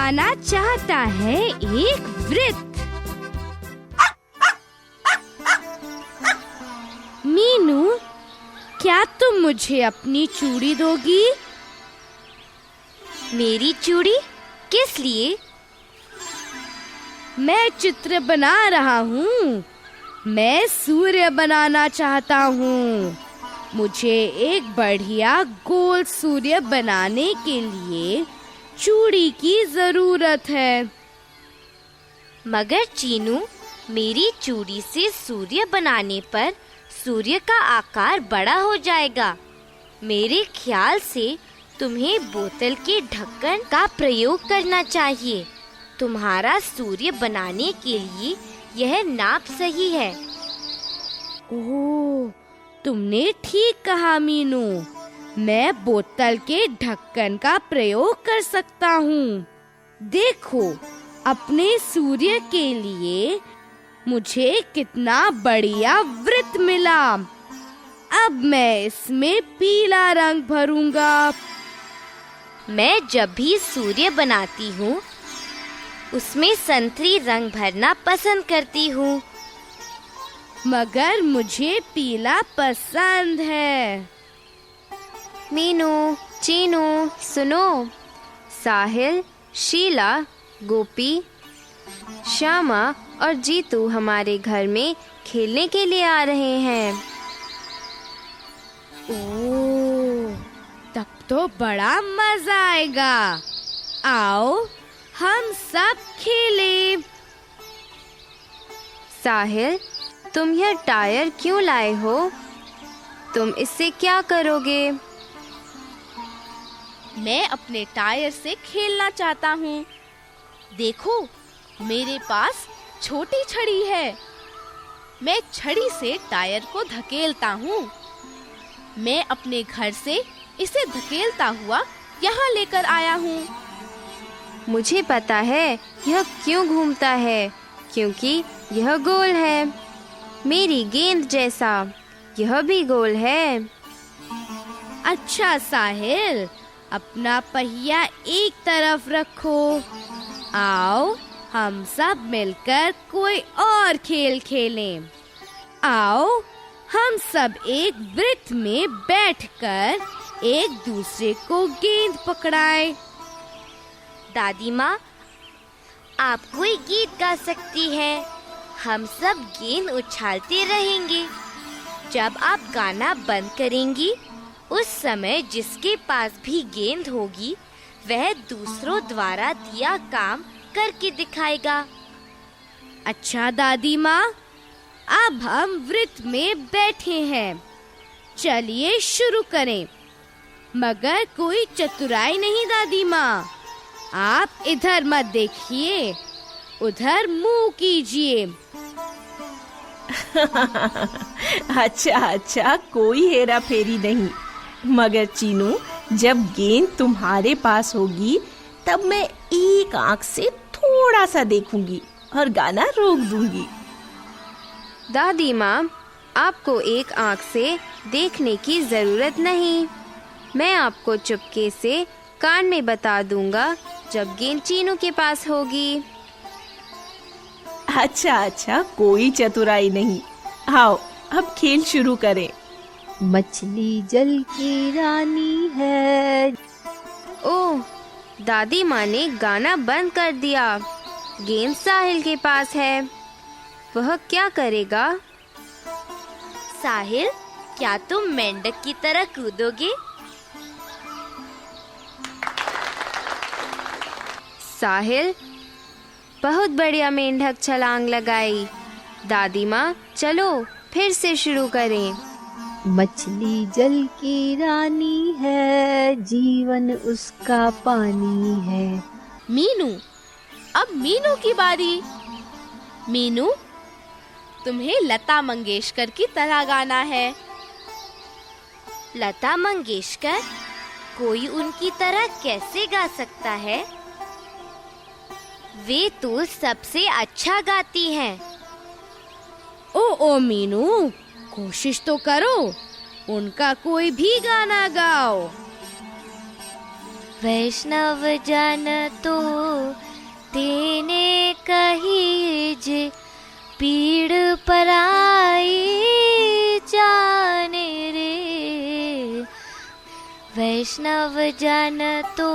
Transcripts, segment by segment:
बनाना चाहता है एक वृत्त। मीनू, क्या तुम मुझे अपनी चूड़ी दोगी? मेरी चूड़ी? किस लिए? मैं चित्र बना रहा हूँ। मैं सूर्य बनाना चाहता हूँ। मुझे एक बढ़िया गोल सूर्य बनाने के लिए चूड़ी की जरूरत है। मगर चीनू, मेरी चूड़ी से सूर्य बनाने पर सूर्य का आकार बड़ा हो जाएगा। मेरे ख्याल से तुम्हें बोतल के ढक्कन का प्रयोग करना चाहिए। तुम्हारा सूर्य बनाने के लिए यह नाप सही है। ओह, तुमने ठीक कहा मीनू। मैं बोतल के ढक्कन का प्रयोग कर सकता हूँ। देखो, अपने सूर्य के लिए मुझे कितना बढ़िया वृत्त मिला। अब मैं इसमें पीला रंग भरूंगा। मैं जब भी सूर्य बनाती हूँ उसमें संतरी रंग भरना पसंद करती हूँ। मगर मुझे पीला पसंद है। मीनू, चीनू, सुनो। साहिल, शीला, गोपी, श्यामा और जीतू हमारे घर में खेलने के लिए आ रहे हैं। ओह, तब तो बड़ा मजा आएगा। आओ, हम सब खेलें। साहिल, तुम यह टायर क्यों लाए हो? तुम इससे क्या करोगे? मैं अपने टायर से खेलना चाहता हूँ। देखो, मेरे पास छोटी छड़ी है। मैं छड़ी से टायर को धकेलता हूँ। मैं अपने घर से इसे धकेलता हुआ यहाँ लेकर आया हूँ। मुझे पता है यह क्यों घूमता है, क्योंकि यह गोल है। मेरी गेंद जैसा यह भी गोल है। अच्छा साहिल, अपना पहिया एक तरफ रखो। आओ, हम सब मिलकर कोई और खेल खेलें। आओ, हम सब एक वृत्त में बैठकर एक दूसरे को गेंद पकड़ाएं। दादी माँ, आप कोई गीत गा सकती हैं। हम सब गेंद उछालते रहेंगे। जब आप गाना बंद करेंगी, उस समय जिसके पास भी गेंद होगी वह दूसरों द्वारा दिया काम करके दिखाएगा। अच्छा दादी माँ, अब हम वृत्त में बैठे हैं। चलिए शुरू करें। मगर कोई चतुराई नहीं दादी माँ। आप इधर मत देखिए, उधर मुंह कीजिए। अच्छा, कोई हेरा फेरी नहीं। मगर चीनू, जब गेंद तुम्हारे पास होगी तब मैं एक आंख से थोड़ा सा देखूंगी और गाना रोक दूंगी। दादी माँ, आपको एक आंख से देखने की जरूरत नहीं। मैं आपको चुपके से कान में बता दूंगा जब गेंद चीनू के पास होगी। अच्छा, कोई चतुराई नहीं। आओ, अब खेल शुरू करें। मछली जल की रानी है। ओह, दादी माँ ने गाना बंद कर दिया। गेंद साहिल के पास है। वह क्या करेगा? साहिल, क्या तुम मेंढक की तरह कूदोगे? साहिल, बहुत बढ़िया मेंढक छलांग लगाई। दादी माँ, चलो फिर से शुरू करें। मछली जल की रानी है, जीवन उसका पानी है। मीनू, अब मीनू की बारी। मीनू, तुम्हें लता मंगेशकर की तरह गाना है। लता मंगेशकर? कोई उनकी तरह कैसे गा सकता है? वे तो सबसे अच्छा गाती हैं। ओ मीनू, कोशिश तो करो, उनका कोई भी गाना गाओ। वैष्णव जन तो तेने कहीज, पीड़ पराई जाने रे। वैष्णव जन तो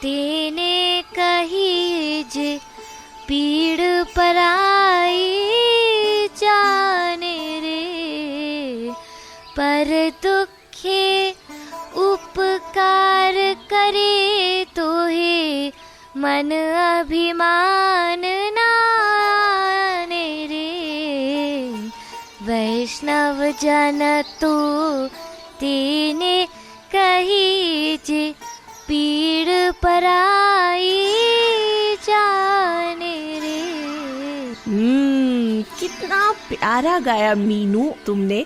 तेने कहीज, पीड़ पराई जाने रे। पर दुखे उपकार करे तो हे, मन अभिमान नाने रे। वैष्णव जन तो तेने कहीज, पीड़ पराई जाने रे। कितना प्यारा गाया मीनू तुमने।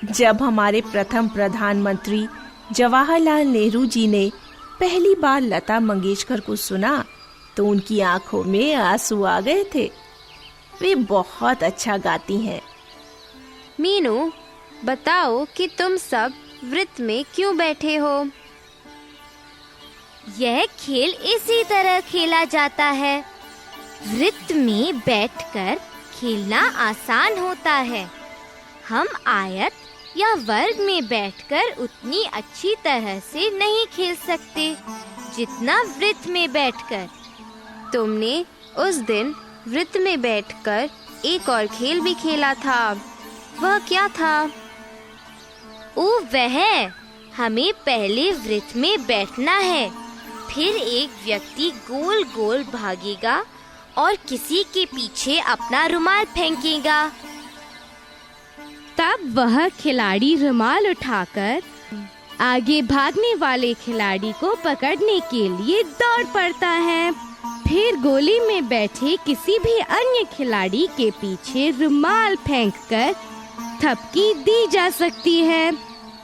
जब हमारे प्रथम प्रधानमंत्री जवाहरलाल नेहरू जी ने पहली बार लता मंगेशकर को सुना तो उनकी आंखों में आंसू आ गए थे। वे बहुत अच्छा गाती हैं। मीनू, बताओ कि तुम सब वृत्त में क्यों बैठे हो? यह खेल इसी तरह खेला जाता है। वृत्त में बैठकर खेलना आसान होता है। हम आयत या वर्ग में बैठकर उतनी अच्छी तरह से नहीं खेल सकते जितना वृत्त में बैठकर। तुमने उस दिन वृत्त में बैठकर एक और खेल भी खेला था, वह क्या था? वह हमें पहले वृत्त में बैठना है, फिर एक व्यक्ति गोल गोल भागेगा और किसी के पीछे अपना रुमाल फेंकेगा। तब वह खिलाड़ी रुमाल उठाकर आगे भागने वाले खिलाड़ी को पकड़ने के लिए दौड़ पड़ता है। फिर गोली में बैठे किसी भी अन्य खिलाड़ी के पीछे रुमाल फेंककर थपकी दी जा सकती है।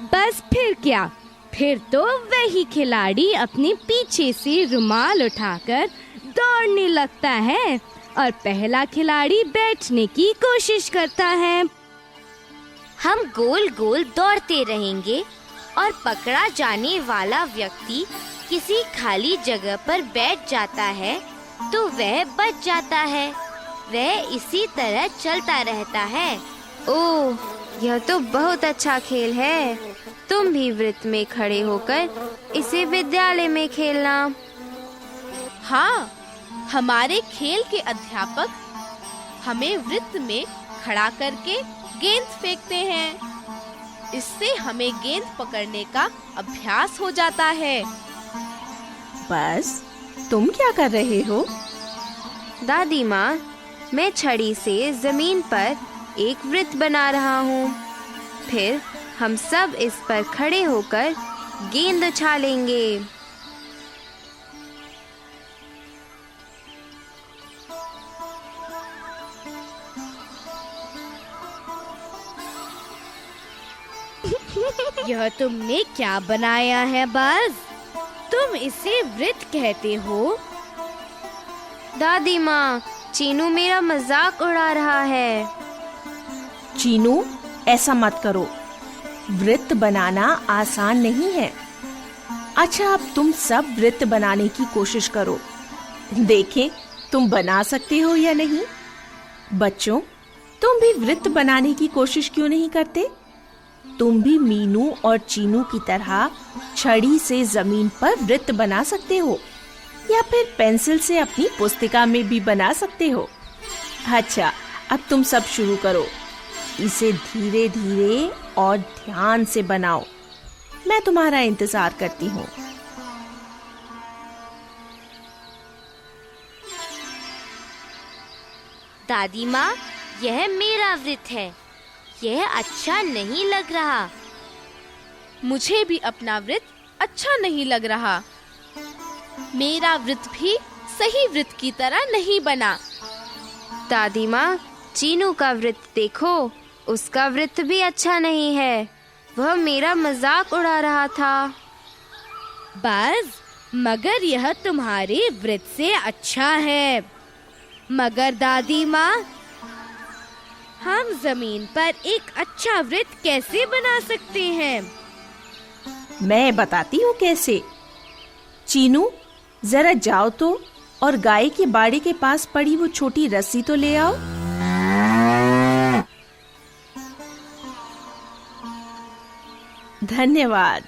बस फिर क्या, फिर तो वही खिलाड़ी अपने पीछे से रुमाल उठाकर दौड़ने लगता है और पहला खिलाड़ी बैठने की कोशिश करता है। हम गोल गोल दौड़ते रहेंगे और पकड़ा जाने वाला व्यक्ति किसी खाली जगह पर बैठ जाता है तो वह बच जाता है। वह इसी तरह चलता रहता है। ओह, यह तो बहुत अच्छा खेल है। तुम भी वृत्त में खड़े होकर इसे विद्यालय में खेलना। हाँ, हमारे खेल के अध्यापक हमें वृत्त में खड़ा करके गेंद फेंकते हैं। इससे हमें गेंद पकड़ने का अभ्यास हो जाता है। बस, तुम क्या कर रहे हो? दादी माँ, मैं छड़ी से जमीन पर एक वृत्त बना रहा हूँ। फिर हम सब इस पर खड़े होकर गेंद उछालेंगे। यह तुमने क्या बनाया है बाज? तुम इसे वृत्त कहते हो? दादी माँ, चीनू मेरा मजाक उड़ा रहा है। चीनू, ऐसा मत करो। वृत्त बनाना आसान नहीं है। अच्छा, अब तुम सब वृत्त बनाने की कोशिश करो। देखें तुम बना सकते हो या नहीं। बच्चों, तुम भी वृत्त बनाने की कोशिश क्यों नहीं करते? तुम भी मीनू और चीनू की तरह छड़ी से जमीन पर वृत्त बना सकते हो या फिर पेंसिल से अपनी पुस्तिका में भी बना सकते हो। अच्छा, अब तुम सब शुरू करो। इसे धीरे धीरे और ध्यान से बनाओ। मैं तुम्हारा इंतजार करती हूँ। दादी माँ, यह मेरा वृत्त है। यह अच्छा नहीं लग रहा। मुझे भी अपना वृत्त अच्छा नहीं लग रहा। मेरा वृत्त भी सही वृत्त की तरह नहीं बना। दादी माँ, चीनू का वृत्त देखो, उसका वृत्त भी अच्छा नहीं है। वह मेरा मजाक उड़ा रहा था। बाज, मगर यह तुम्हारे वृत्त से अच्छा है। मगर दादी माँ, हम जमीन पर एक अच्छा वृत्त कैसे बना सकते हैं? मैं बताती हूँ कैसे। चीनू, जरा जाओ तो और गाय के बाड़े के पास पड़ी वो छोटी रस्सी तो ले आओ। धन्यवाद।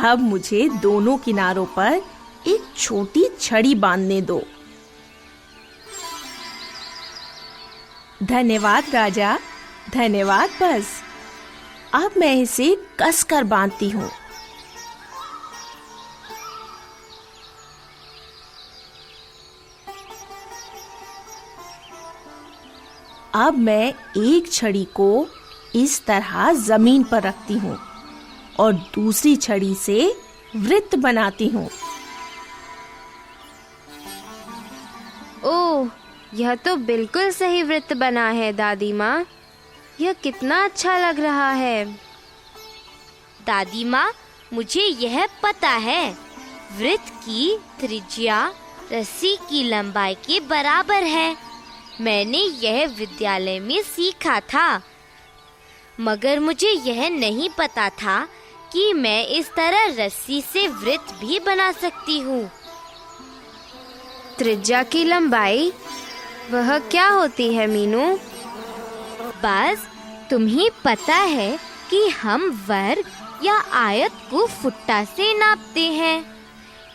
अब मुझे दोनों किनारों पर एक छोटी छड़ी बांधने दो। धन्यवाद राजा, धन्यवाद। बस अब मैं इसे कसकर बांधती हूँ। अब मैं एक छड़ी को इस तरह जमीन पर रखती हूँ और दूसरी छड़ी से वृत्त बनाती हूँ। ओह, यह तो बिल्कुल सही वृत्त बना है दादी माँ। यह कितना अच्छा लग रहा है। दादी माँ, मुझे यह पता है, वृत्त की त्रिज्या रस्सी की लंबाई के बराबर है। मैंने यह विद्यालय में सीखा था, मगर मुझे यह नहीं पता था कि मैं इस तरह रस्सी से वृत्त भी बना सकती हूँ। त्रिज्या की लंबाई, वह क्या होती है मीनू? बस तुम्हें पता है कि हम वर्ग या आयत को फुट्टा से नापते हैं।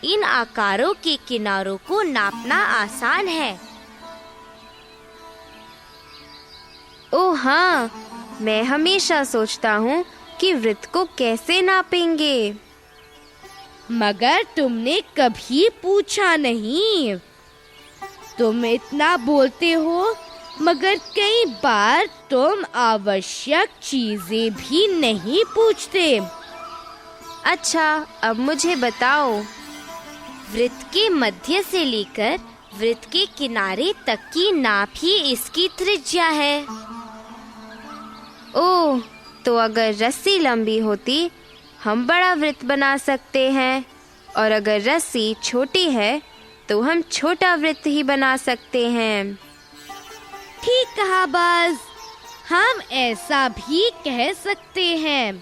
इन आकारों के किनारों को नापना आसान है। ओह हाँ, मैं हमेशा सोचता हूँ कि वृत्त को कैसे नापेंगे। मगर तुमने कभी पूछा नहीं। तुम इतना बोलते हो, मगर कई बार तुम आवश्यक चीजें भी नहीं पूछते। अच्छा, अब मुझे बताओ। वृत्त के मध्य से लेकर वृत्त के किनारे तक की नाप ही इसकी त्रिज्या है। ओह, तो अगर रस्सी लंबी होती, हम बड़ा वृत्त बना सकते हैं, और अगर रस्सी छोटी है तो हम छोटा वृत्त ही बना सकते हैं। ठीक कहा बाज, हम ऐसा भी कह सकते हैं।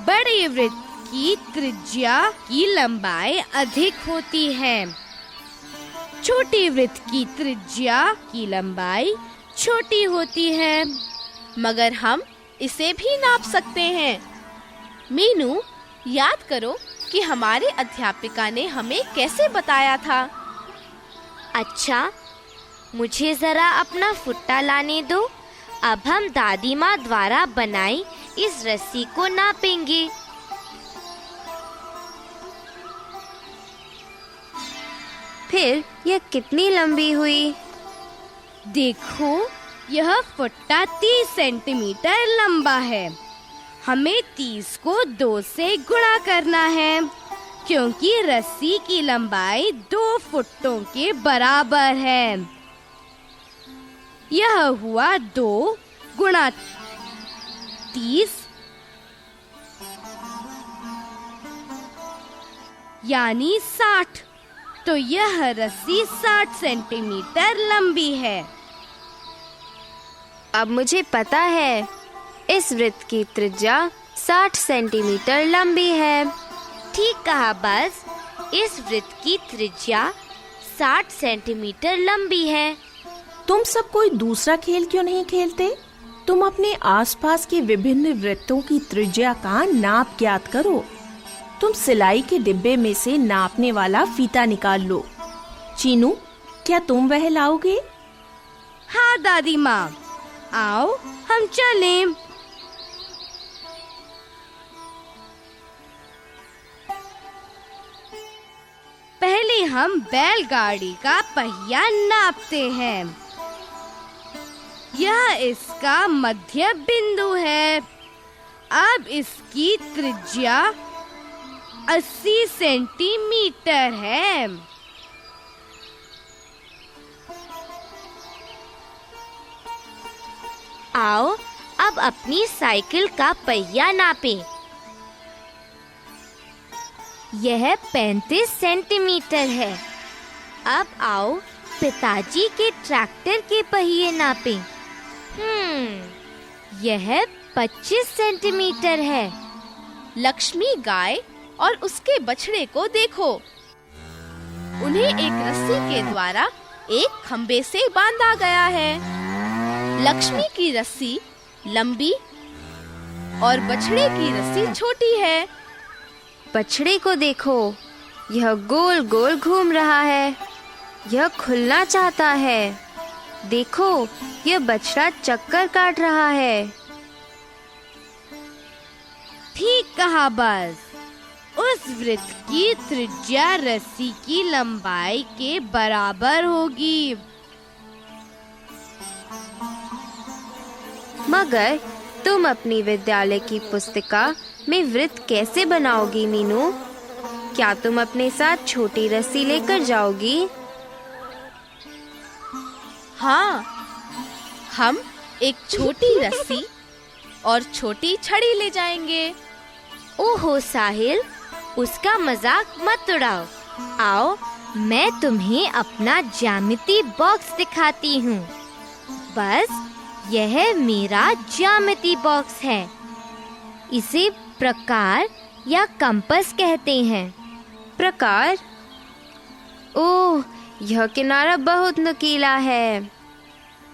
बड़े वृत्त की त्रिज्या की लंबाई अधिक होती है, छोटे वृत्त की त्रिज्या की लंबाई छोटी होती है। मगर हम इसे भी नाप सकते हैं। मीनू, याद करो कि हमारे अध्यापिका ने हमें कैसे बताया था। अच्छा, मुझे जरा अपना फुट्टा लाने दो। अब हम दादी माँ द्वारा बनाई इस रस्सी को नापेंगे। फिर यह कितनी लंबी हुई? देखो, यह फुट्टा 30 सेंटीमीटर लंबा है। हमें 30 को 2 से गुणा करना है, क्योंकि रस्सी की लंबाई 2 फुट्टों के बराबर है। यह हुआ 2 गुणा 30, यानी 60। तो यह रस्सी 60 सेंटीमीटर लंबी है। अब मुझे पता है, इस वृत्त की त्रिज्या 60 सेंटीमीटर लंबी है। ठीक कहा बस, इस वृत्त की त्रिज्या 60 सेंटीमीटर लंबी है। तुम सब कोई दूसरा खेल क्यों नहीं खेलते? तुम अपने आसपास के विभिन्न वृत्तों की त्रिज्या का नाप ज्ञात करो। तुम सिलाई के डिब्बे में से नापने वाला फीता निकाल लो। चीनू, क्या तुम वह लाओगे? हाँ दादी माँ, आओ हम चलें। पहले हम बैलगाड़ी का पहिया नापते हैं। यह इसका मध्य बिंदु है। अब इसकी त्रिज्या 80 सेंटीमीटर है। आओ अब अपनी साइकिल का पहिया नापें। यह 35 सेंटीमीटर है। अब आओ पिताजी के ट्रैक्टर के पहिए नापें। यह 25 सेंटीमीटर है। लक्ष्मी गाय और उसके बछड़े को देखो। उन्हें एक रस्सी के द्वारा एक खंबे से बांधा गया है। लक्ष्मी की रस्सी लंबी और बछड़े की रस्सी छोटी है। बछड़े को देखो, यह गोल गोल घूम रहा है। यह खुलना चाहता है। देखो, यह बछड़ा चक्कर काट रहा है। ठीक कहा बस। उस वृत्त की त्रिज्या रस्सी की लंबाई के बराबर होगी। मगर तुम अपनी विद्यालय की पुस्तिका में वृत्त कैसे बनाओगी मीनू? क्या तुम अपने साथ छोटी रस्सी लेकर जाओगी? हाँ, हम एक छोटी रस्सी और छोटी छड़ी ले जाएंगे। ओहो साहिल, उसका मजाक मत उड़ाओ। आओ, मैं तुम्हें अपना ज्यामिति बॉक्स दिखाती हूँ। बस यह मेरा ज्यामिति बॉक्स है। इसे प्रकार या कंपास कहते हैं। प्रकार? ओह, यह किनारा बहुत नुकीला है।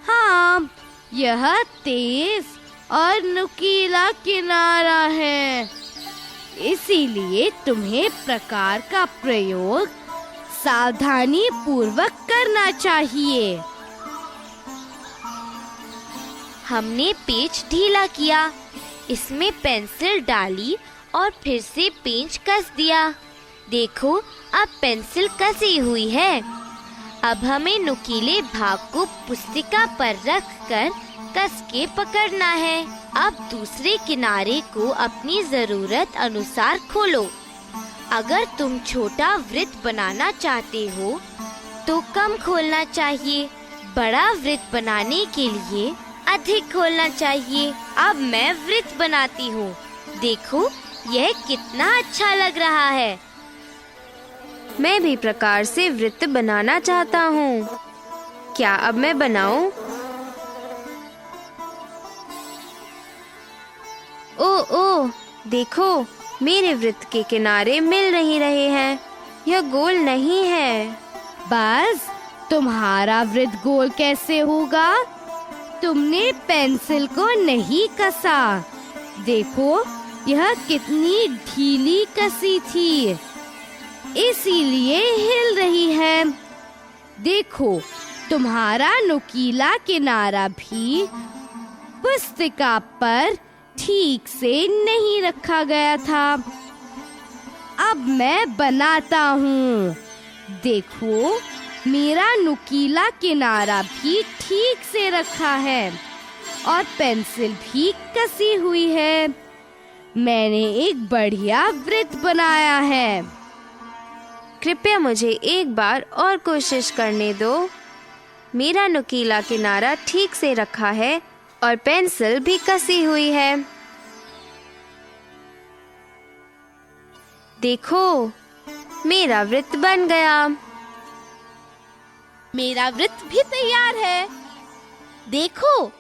हाँ, यह तेज और नुकीला किनारा है। इसीलिए तुम्हें प्रकार का प्रयोग सावधानी पूर्वक करना चाहिए। हमने पेच ढीला किया, इसमें पेंसिल डाली और फिर से पेंच कस दिया। देखो, अब पेंसिल कसी हुई है। अब हमें नुकीले भाग को पुस्तिका पर रखकर कस के पकड़ना है। अब दूसरे किनारे को अपनी जरूरत अनुसार खोलो। अगर तुम छोटा वृत्त बनाना चाहते हो तो कम खोलना चाहिए। बड़ा वृत्त बनाने के लिए अधिक खोलना चाहिए। अब मैं वृत्त बनाती हूँ। देखो, यह कितना अच्छा लग रहा है। मैं भी प्रकार से वृत्त बनाना चाहता हूँ। क्या अब मैं बनाऊं? ओ, देखो, मेरे वृत्त के किनारे मिल नहीं रहे हैं। यह गोल नहीं है। बस, तुम्हारा वृत्त गोल कैसे होगा? तुमने पेंसिल को नहीं कसा। देखो, यह कितनी ढीली कसी थी, इसीलिए हिल रही है। देखो, तुम्हारा नुकीला किनारा भी पुस्तिका पर ठीक से नहीं रखा गया था। अब मैं बनाता हूँ। देखो, मेरा नुकीला किनारा भी ठीक से रखा है और पेंसिल भी कसी हुई है। मैंने एक बढ़िया वृत्त बनाया है। कृपया मुझे एक बार और कोशिश करने दो। मेरा नुकीला किनारा ठीक से रखा है और पेंसिल भी कसी हुई है। देखो, मेरा वृत्त बन गया। मेरा वृत्त भी तैयार है। देखो,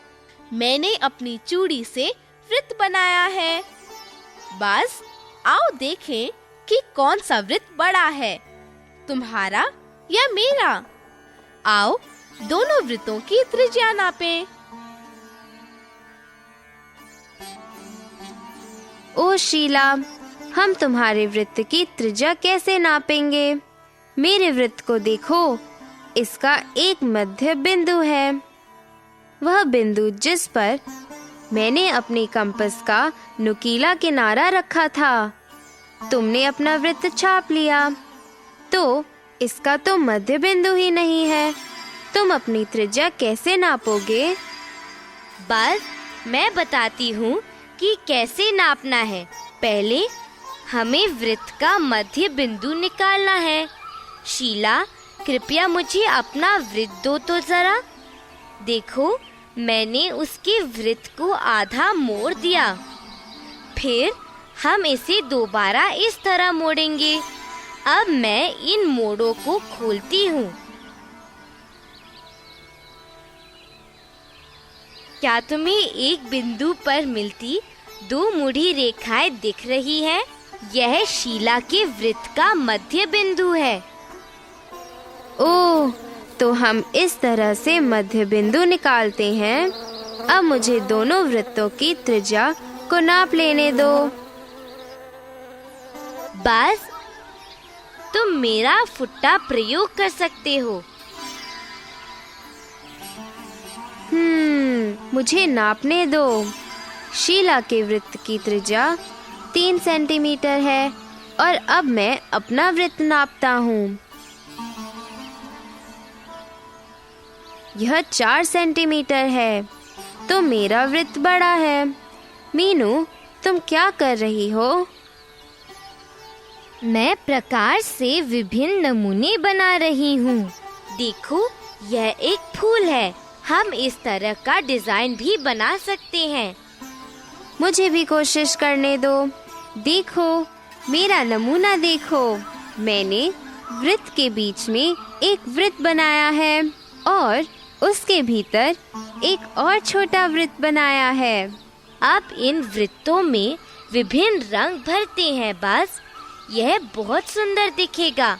मैंने अपनी चूड़ी से वृत्त बनाया है। बस आओ देखें कि कौन सा वृत्त बड़ा है, तुम्हारा या मेरा। आओ, दोनों वृत्तों की त्रिज्या नापें। ओ शीला, हम तुम्हारे वृत्त की त्रिज्या कैसे नापेंगे? मेरे वृत्त को देखो, इसका एक मध्य बिंदु है। वह बिंदु जिस पर मैंने अपने कंपास का नुकीला किनारा रखा था। तुमने अपना वृत्त छाप लिया, तो इसका तो मध्य बिंदु ही नहीं है। तुम अपनी त्रिज्या कैसे नापोगे? बस मैं बताती हूँ कि कैसे नापना है। पहले हमें वृत्त का मध्य बिंदु निकालना है। शीला, कृपया मुझे अपना वृत्त दो तो जरा। देखो, मैंने उसके वृत्त को आधा मोड़ दिया। फिर हम इसे दोबारा इस तरह मोड़ेंगे। अब मैं इन मोड़ों को खोलती हूँ। क्या तुम्हें एक बिंदु पर मिलती दो मुड़ी रेखाएं दिख रही हैं? यह शीला के वृत्त का मध्य बिंदु है। ओह, तो हम इस तरह से मध्य बिंदु निकालते हैं। अब मुझे दोनों वृत्तों की त्रिज्या को नाप लेने दो। बाज, तुम मेरा फुट्टा प्रयोग कर सकते हो। मुझे नापने दो। शीला के वृत्त की त्रिज्या 3 सेंटीमीटर है और अब मैं अपना वृत्त नापता हूँ। यह 4 सेंटीमीटर है, तो मेरा वृत्त बड़ा है। मीनू, तुम क्या कर रही हो? मैं प्रकाश से विभिन्न नमूने बना रही हूँ। देखो, यह एक फूल है। हम इस तरह का डिजाइन भी बना सकते हैं। मुझे भी कोशिश करने दो। देखो, मेरा नमूना देखो। मैंने वृत्त के बीच में एक वृत्त बनाया है और उसके भीतर एक और छोटा वृत्त बनाया है। अब इन वृत्तों में विभिन्न रंग भरते हैं बाज। यह बहुत सुंदर दिखेगा।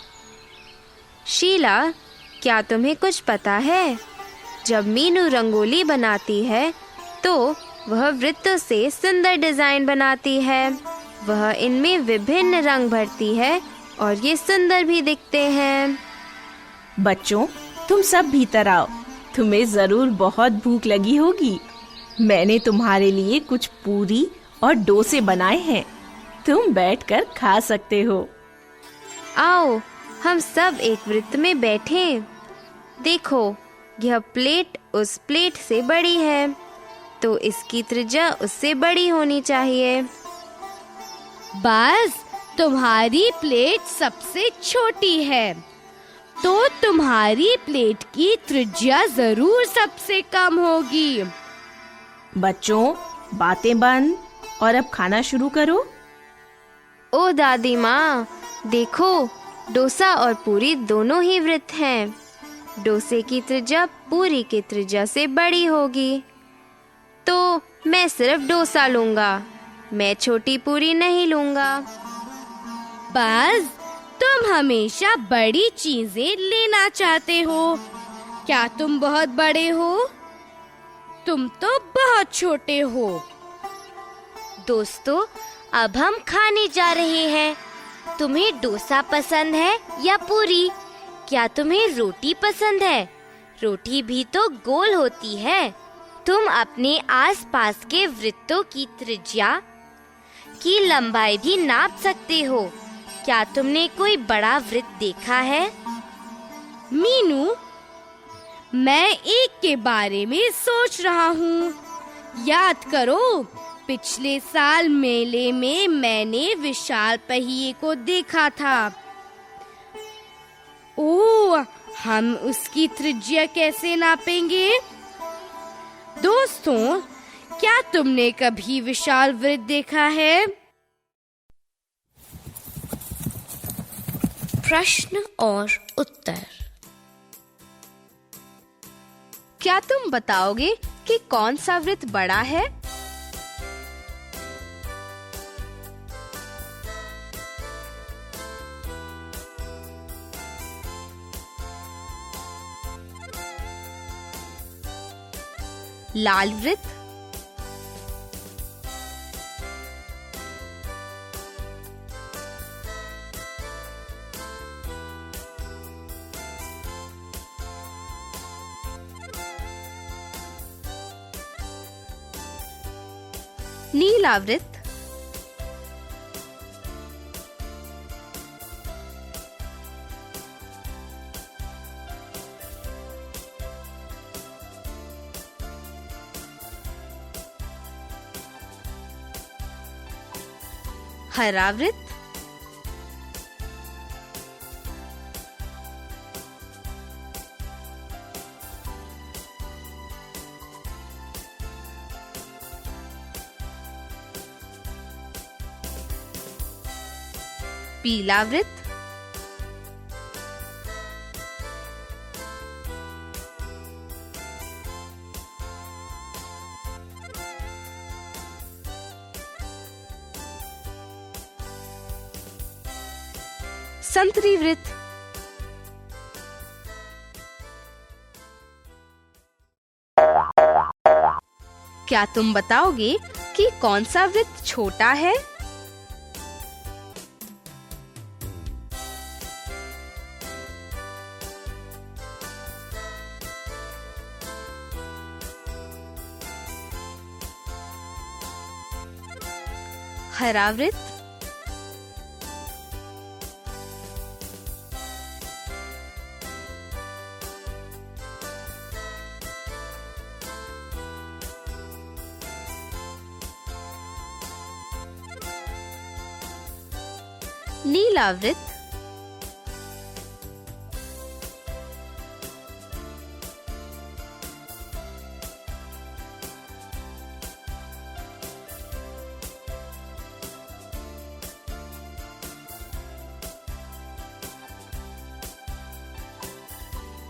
शीला, क्या तुम्हें कुछ पता है? जब मीनू रंगोली बनाती है तो वह वृत्तों से सुंदर डिजाइन बनाती है। वह इनमें विभिन्न रंग भरती है और ये सुंदर भी दिखते हैं। बच्चों, तुम सब भीतर आओ। तुम्हें जरूर बहुत भूख लगी होगी। मैंने तुम्हारे लिए कुछ पूरी और डोसे बनाए हैं। तुम बैठकर खा सकते हो। आओ, हम सब एक वृत्त में बैठें। देखो, यह प्लेट उस प्लेट से बड़ी है, तो इसकी त्रिज्या उससे बड़ी होनी चाहिए। बाज, तुम्हारी प्लेट सबसे छोटी है, तो तुम्हारी प्लेट की त्रिज्या जरूर सबसे कम होगी। बच्चों, बातें बंद और अब खाना शुरू करो। ओ दादी माँ, देखो, डोसा और पूरी दोनों ही वृत्त हैं। डोसे की त्रिज्या पूरी की त्रिज्या से बड़ी होगी, तो मैं सिर्फ डोसा लूंगा। मैं छोटी पूरी नहीं लूंगा। बाज, तुम हमेशा बड़ी चीजें लेना चाहते हो। क्या तुम बहुत बड़े हो? तुम तो बहुत छोटे हो। दोस्तों, अब हम खाने जा रहे हैं। तुम्हें डोसा पसंद है या पूरी? क्या तुम्हें रोटी पसंद है? रोटी भी तो गोल होती है। तुम अपने आसपास के वृत्तों की त्रिज्या की लंबाई भी नाप सकते हो। क्या तुमने कोई बड़ा वृत्त देखा है? मीनू, मैं एक के बारे में सोच रहा हूँ। याद करो, पिछले साल मेले में मैंने विशाल पहिए को देखा था। ओह, हम उसकी त्रिज्या कैसे नापेंगे? दोस्तों, क्या तुमने कभी विशाल वृत्त देखा है? प्रश्न और उत्तर। क्या तुम बताओगे कि कौन सा वृत्त बड़ा है? लाल वृत्त, नीला वृत्त, हरा वृत्त, पीला वृत्त, संतरी वृत्त। क्या तुम बताओगे कि कौन सा वृत्त छोटा है? हरा वृत्त, नीला वृत्त,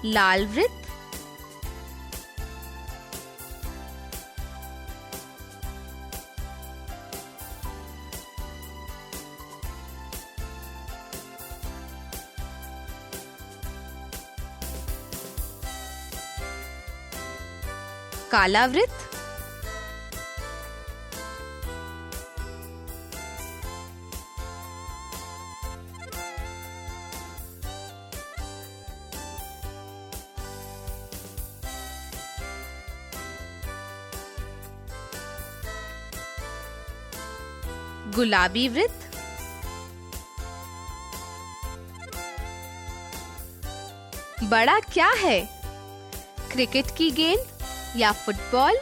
लाल वृत्त, काला वृत्त, गुलाबी वृत्त, बड़ा क्या है? क्रिकेट की गेंद या फुटबॉल?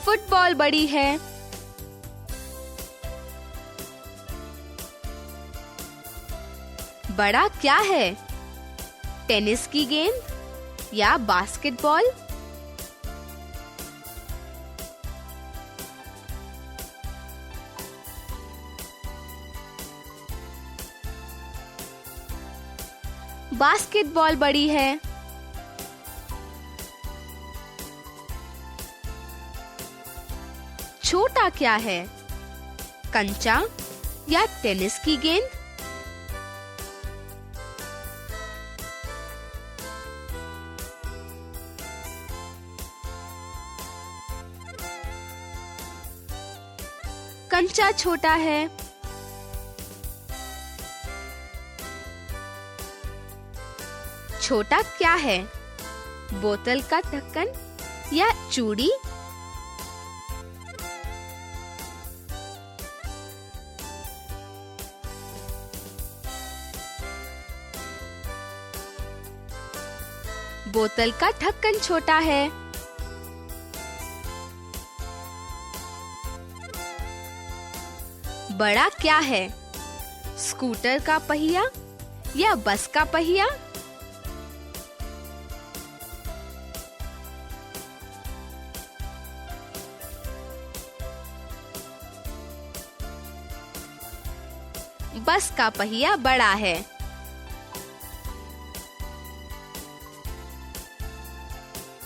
फुटबॉल बड़ी है। बड़ा क्या है? टेनिस की गेंद या बास्केटबॉल? बास्केटबॉल बड़ी है। छोटा क्या है? कंचा या टेनिस की गेंद? कंचा छोटा है। छोटा क्या है? बोतल का ढक्कन या चूड़ी? बोतल का ढक्कन छोटा है। बड़ा क्या है? स्कूटर का पहिया या बस का पहिया? बस का पहिया बड़ा है।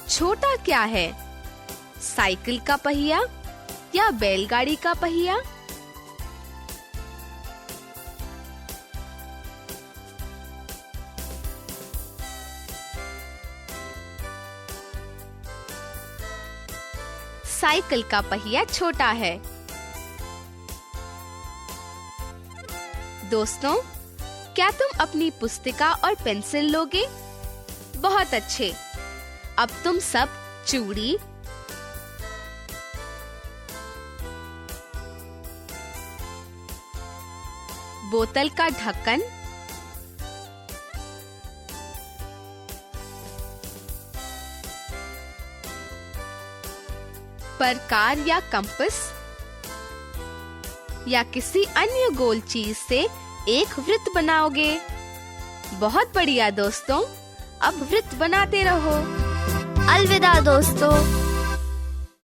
छोटा क्या है? साइकिल का पहिया या बैलगाड़ी का पहिया? साइकिल का पहिया छोटा है। दोस्तों, क्या तुम अपनी पुस्तिका और पेंसिल लोगे? बहुत अच्छे। अब तुम सब चूड़ी, बोतल का ढक्कन, प्रकार या कंपास या किसी अन्य गोल चीज से एक वृत्त बनाओगे। बहुत बढ़िया दोस्तों, अब वृत्त बनाते रहो। अलविदा दोस्तों।